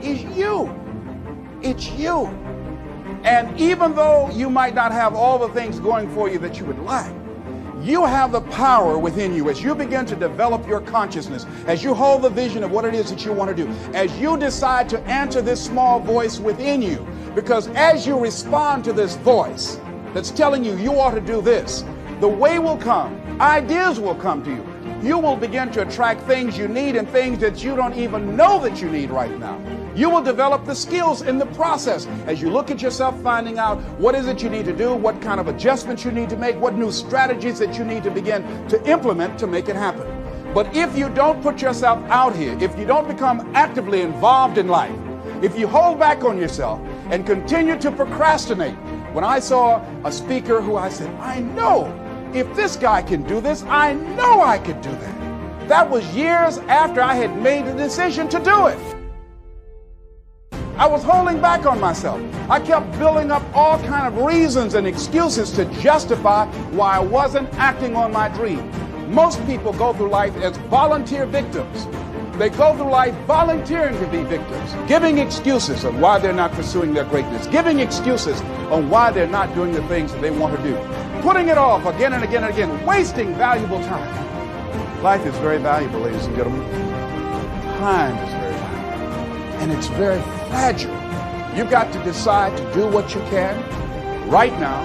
is you. It's you. And even though you might not have all the things going for you that you would like, you have the power within you as you begin to develop your consciousness, as you hold the vision of what it is that you want to do, as you decide to answer this small voice within you. Because as you respond to this voice that's telling you you ought to do this, the way will come, ideas will come to you. You will begin to attract things you need and things that you don't even know that you need right now. You will develop the skills in the process as you look at yourself, finding out what is it you need to do, what kind of adjustments you need to make, what new strategies that you need to begin to implement to make it happen. But if you don't put yourself out here, if you don't become actively involved in life, if you hold back on yourself and continue to procrastinate, when I saw a speaker who I said, I know if this guy can do this, I know I could do that. That was years after I had made the decision to do it. I was holding back on myself. I kept building up all kind of reasons and excuses to justify why I wasn't acting on my dream. Most people go through life as volunteer victims. They go through life volunteering to be victims, giving excuses of why they're not pursuing their greatness, giving excuses on why they're not doing the things that they want to do, putting it off again and again and again, wasting valuable time. Life is very valuable, ladies and gentlemen. Time is very valuable, and it's very fragile. You've got to decide to do what you can right now,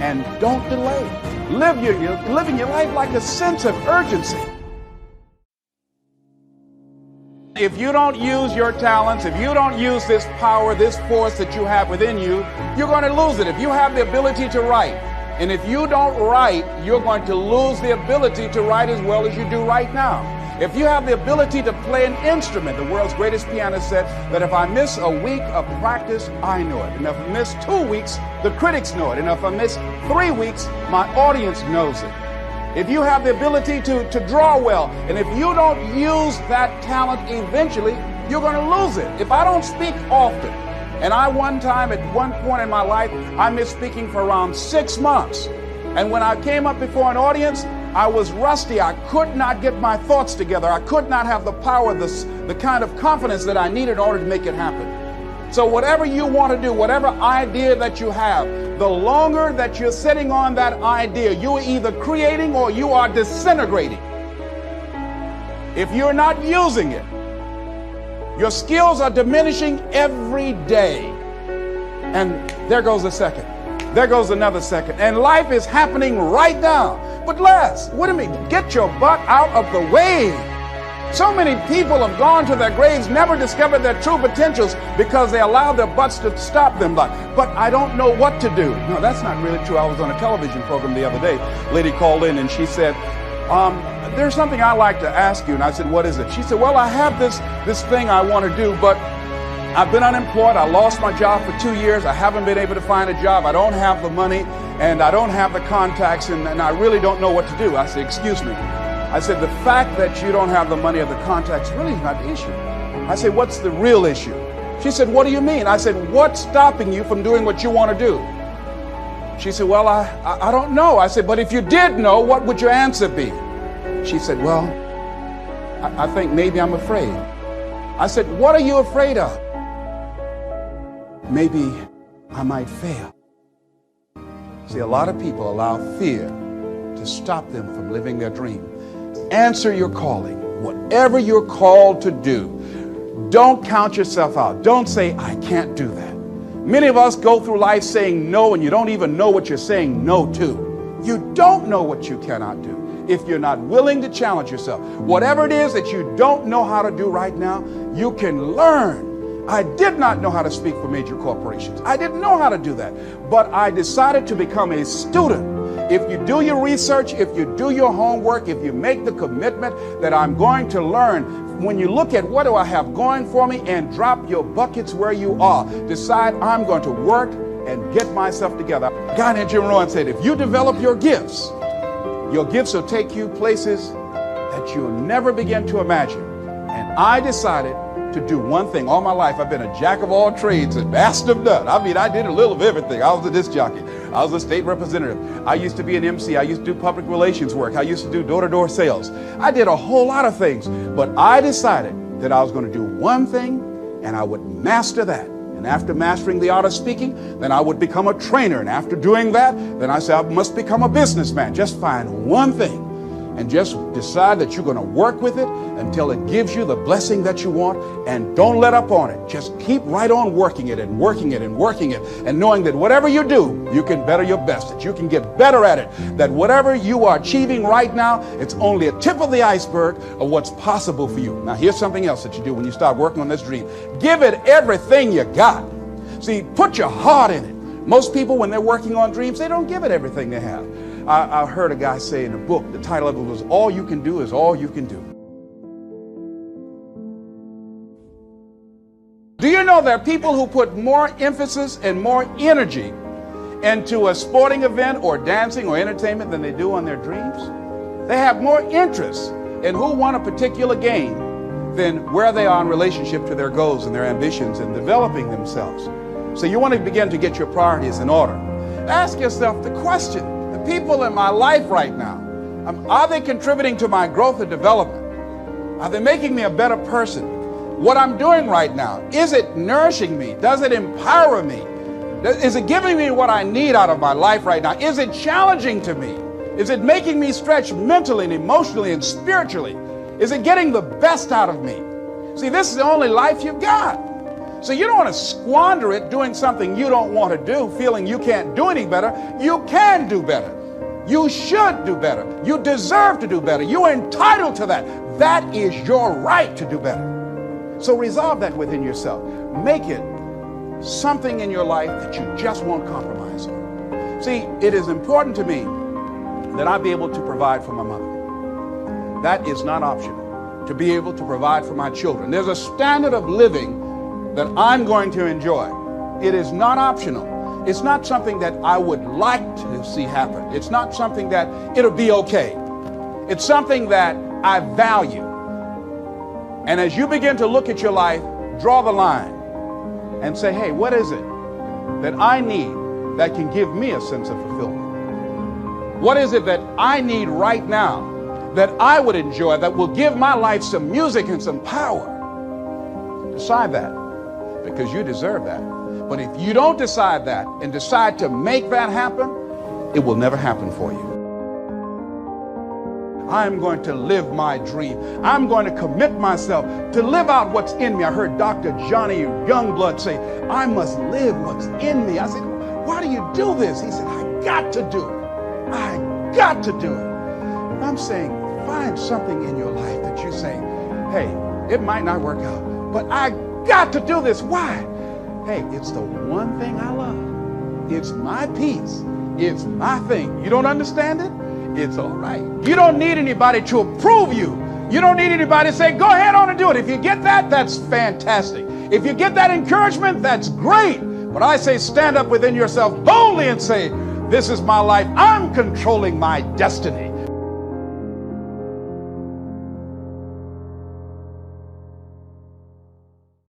and don't delay. Living your life like a sense of urgency. If you don't use your talents, if you don't use this power, this force that you have within you, you're going to lose it. If you have the ability to write, and if you don't write, you're going to lose the ability to write as well as you do right now. If you have the ability to play an instrument, the world's greatest pianist said that if I miss a week of practice, I know it. And if I miss 2 weeks, the critics know it. And if I miss 3 weeks, my audience knows it. If you have the ability to draw well, and if you don't use that talent eventually, you're going to lose it. If I don't speak often, and at one point in my life, I missed speaking for around 6 months. And when I came up before an audience, I was rusty. I could not get my thoughts together. I could not have the power, the kind of confidence that I needed in order to make it happen. So whatever you want to do, whatever idea that you have, the longer that you're sitting on that idea, you are either creating or you are disintegrating. If you're not using it, your skills are diminishing every day. And there goes a second. There goes another second. And life is happening right now. But Les, what do you mean? Get your butt out of the way. So many people have gone to their graves, never discovered their true potentials because they allowed their butts to stop them. But I don't know what to do. No, that's not really true. I was on a television program the other day. A lady called in and she said, there's something I'd like to ask you. And I said, what is it? She said, well, I have this thing I want to do, but I've been unemployed. I lost my job for 2 years. I haven't been able to find a job. I don't have the money and I don't have the contacts and I really don't know what to do. I said, excuse me. I said, the fact that you don't have the money or the contacts really is not the issue. I said, what's the real issue? She said, what do you mean? I said, what's stopping you from doing what you want to do? She said, well, I don't know. I said, but if you did know, what would your answer be? She said, well, I think maybe I'm afraid. I said, what are you afraid of? Maybe I might fail. See, a lot of people allow fear to stop them from living their dream. Answer your calling. Whatever you're called to do, don't count yourself out. Don't say, I can't do that. Many of us go through life saying no, and you don't even know what you're saying no to. You don't know what you cannot do if you're not willing to challenge yourself. Whatever it is that you don't know how to do right now, you can learn. I did not know how to speak for major corporations. I didn't know how to do that. But I decided to become a student. If you do your research, if you do your homework, if you make the commitment that I'm going to learn, when you look at what do I have going for me and drop your buckets where you are, decide I'm going to work and get myself together. A guy named Jim Rohn said, if you develop your gifts will take you places that you'll never begin to imagine. And I decided to do one thing. All my life, I've been a jack of all trades and master of none. I mean, I did a little of everything. I was a disc jockey. I was a state representative. I used to be an MC. I used to do public relations work. I used to do door-to-door sales. I did a whole lot of things. But I decided that I was going to do one thing and I would master that. And after mastering the art of speaking, then I would become a trainer. And after doing that, then I said, I must become a businessman. Just find one thing and just decide that you're going to work with it until it gives you the blessing that you want, and don't let up on it. Just keep right on working it and working it and working it, and knowing that whatever you do, you can better your best, that you can get better at it, that whatever you are achieving right now, it's only a tip of the iceberg of what's possible for you. Now, here's something else that you do when you start working on this dream. Give it everything you got. See, put your heart in it. Most people, when they're working on dreams, they don't give it everything they have. I heard a guy say in a book, the title of it was, All You Can Do Is All You Can Do. Do you know there are people who put more emphasis and more energy into a sporting event or dancing or entertainment than they do on their dreams? They have more interest in who won a particular game than where they are in relationship to their goals and their ambitions and developing themselves. So you want to begin to get your priorities in order. Ask yourself the question, the people in my life right now, are they contributing to my growth and development? Are they making me a better person? What I'm doing right now, is it nourishing me? Does it empower me? Is it giving me what I need out of my life right now? Is it challenging to me? Is it making me stretch mentally and emotionally and spiritually? Is it getting the best out of me? See, this is the only life you've got. So you don't want to squander it doing something you don't want to do, feeling you can't do any better. You can do better. You should do better. You deserve to do better. You're entitled to that. That is your right to do better. So resolve that within yourself. Make it something in your life that you just won't compromise on. See, it is important to me that I be able to provide for my mother. That is not optional. To be able to provide for my children. There's a standard of living that I'm going to enjoy. It is not optional. It's not something that I would like to see happen. It's not something that it'll be okay. It's something that I value. And as you begin to look at your life, draw the line and say, hey, what is it that I need that can give me a sense of fulfillment? What is it that I need right now that I would enjoy, that will give my life some music and some power? Decide that, because you deserve that. But if you don't decide that and decide to make that happen, it will never happen for you. I'm going to live my dream. I'm going to commit myself to live out what's in me. I heard Dr. Johnny Youngblood say, I must live what's in me. I said, why do you do this? He said, I got to do it. I got to do it. And I'm saying, find something in your life that you say, hey, it might not work out, but I got to do this. Why? Hey, it's the one thing I love. It's my peace. It's my thing. You don't understand it? It's all right. You don't need anybody to approve you. You don't need anybody to say, go ahead on and do it. If you get that, that's fantastic. If you get that encouragement, that's great. But I say, stand up within yourself boldly and say, this is my life. I'm controlling my destiny.